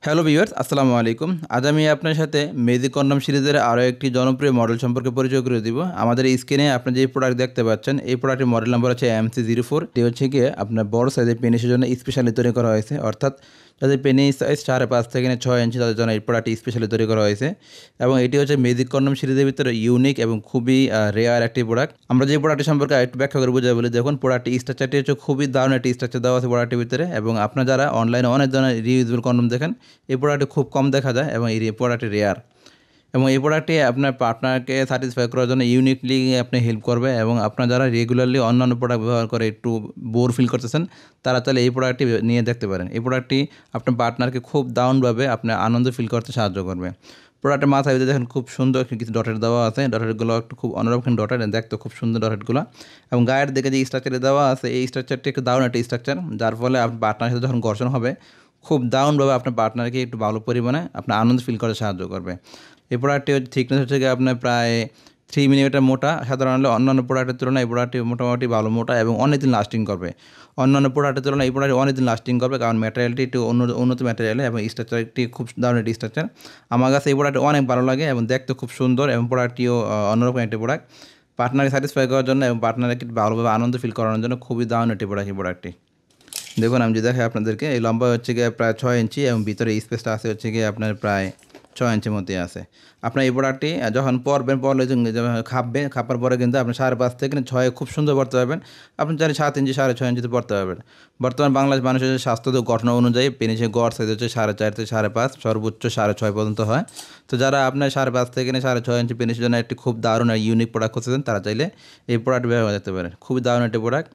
Hello viewers, আসসালামু আলাইকুম। আজ আমি আপনার সাথে মেজিক কন্ডম সিরিজের আরও একটি জনপ্রিয় মডেল সম্পর্কে পরিচয় করে দিব। আমাদের এই স্ক্রিনে আপনি যে প্রোডাক্ট দেখতে পাচ্ছেন, এই প্রোডাক্টের মডেল নাম্বার হচ্ছে MC04। এটি হচ্ছে গিয়ে আপনার বড় সাইজের পেনিসের জন্য স্পেশালি তৈরি করা হয়েছে। অর্থাৎ যাদের পেনিস সাইজ 5.5 থেকে 6 ইঞ্চি তাদের জন্য এই প্রোডাক্টটি স্পেশালি তৈরি করা হয়েছে। এবং এটি হচ্ছে মেজিক কন্ডম সিরিজের ভিতরে ইউনিক এবং খুবই রেয়ার একটি প্রোডাক্ট। আমরা যে প্রোডাক্টটি সম্পর্কে একটু ব্যাখ্যা করে বুঝাই বলি। দেখুন, প্রোডাক্টটি স্ট্রাকচারটি হচ্ছে খুবই দারুণ একটি স্ট্রাকচার দেওয়া আছে প্রোডাক্টের ভিতরে। এবং আপনারা যারা অনলাইনে অনেক ধরনের রিউজেবল কন্ডম দেখেন, এই প্রোডাক্টটি খুব কম দেখা যায় এবং এই প্রোডাক্টটি রেয়ার। এবং এই প্রোডাক্টটি আপনার পার্টনারকে স্যাটিসফাই করার জন্য ইউনিকলি আপনি হেল্প করবে। এবং আপনার যারা রেগুলারলি অন্যান্য প্রোডাক্ট ব্যবহার করে একটু বোর ফিল করতেছেন, তারা তাহলে এই প্রোডাক্টটি নিয়ে দেখতে পারেন। এই প্রোডাক্টটি আপনার পার্টনারকে খুব দারুণভাবে আপনার আনন্দ ফিল করতে সাহায্য করবে। প্রোডাক্টের মাথায় দেখেন খুব সুন্দর কিছু ডটের দেওয়া আছে। ডটেরগুলো একটু খুব অন্যরকম ডটের, দেখতে খুব সুন্দর ডটেরগুলো। এবং গায়ের দিকে যে স্ট্রাকচারে দেওয়া আছে, এই স্ট্রাকচারটি একটু দারুণ একটা স্ট্রাকচার, যার ফলে আপনার পার্টনারের সাথে যখন ঘর্ষণ হবে, খুব দারুণভাবে আপনার পার্টনারকে একটু ভালো পরিমাণে আপনার আনন্দ ফিল করতে সাহায্য করবে। এই প্রোডাক্টটি থিকনেস হচ্ছে গিয়ে আপনার প্রায় 3 মিলিমিটার মোটা। সাধারণত অন্যান্য প্রোডাক্টের তুলনায় এই প্রোডাক্টটি মোটামুটি ভালো মোটা এবং অনেক দিন লাস্টিং করবে। অন্যান্য প্রোডাক্টের তুলনায় এই প্রোডাক্টটি অনেক দিন লাস্টিং করবে, কারণ ম্যাটেরিয়ালটি একটু উন্নত ম্যাটেরিয়ালে এবং স্ট্রাকচারটি খুব দারুণ একটি স্ট্রাকচার। আমার কাছে এই প্রোডাক্টটি অনেক ভালো লাগে এবং দেখতে খুব সুন্দর, এবং প্রোডাক্টটিও অন্যরকম একটি প্রোডাক্ট। পার্টনারকে স্যাটিসফাই করার জন্য এবং পার্টনারকে ভালোভাবে আনন্দ ফিল করানোর জন্য খুবই দারুণ একটি প্রোডাক্ট এই প্রোডাক্টটি। দেখুন, আমি যদি দেখাই আপনাদেরকে, এই লম্বা হচ্ছে গিয়ে প্রায় 6 ইঞ্চি এবং ভিতরে স্পেসটা আছে হচ্ছে গিয়ে আপনার প্রায় 6 ইঞ্চির মধ্যে আছে। আপনার এই প্রোডাক্টটি যখন পরবেন, পরলে যখন খাপার পরে কিন্তু আপনি 5.5 থেকে 6 খুব সুন্দর পড়তে পারবেন। আপনি চাইলে 7 ইঞ্চি 6.5 ইঞ্চিতে পড়তে পারবেন। বর্তমান বাংলাদেশ মানুষের স্বাস্থ্য গঠন অনুযায়ী পেনিসের গড় সাইজ হচ্ছে 4.5 থেকে 5.5, সর্বোচ্চ 6.5 পর্যন্ত হয়। তো যারা আপনার 5.5 থেকে 6.5 ইঞ্চি পেনিসের জন্য একটি খুব দারুণ আর ইউনিক প্রোডাক্ট খুঁজছেন, তারা চাইলে এই প্রোডাক্ট ব্যবহার করতে পারেন। খুবই দারুণ একটি প্রোডাক্ট।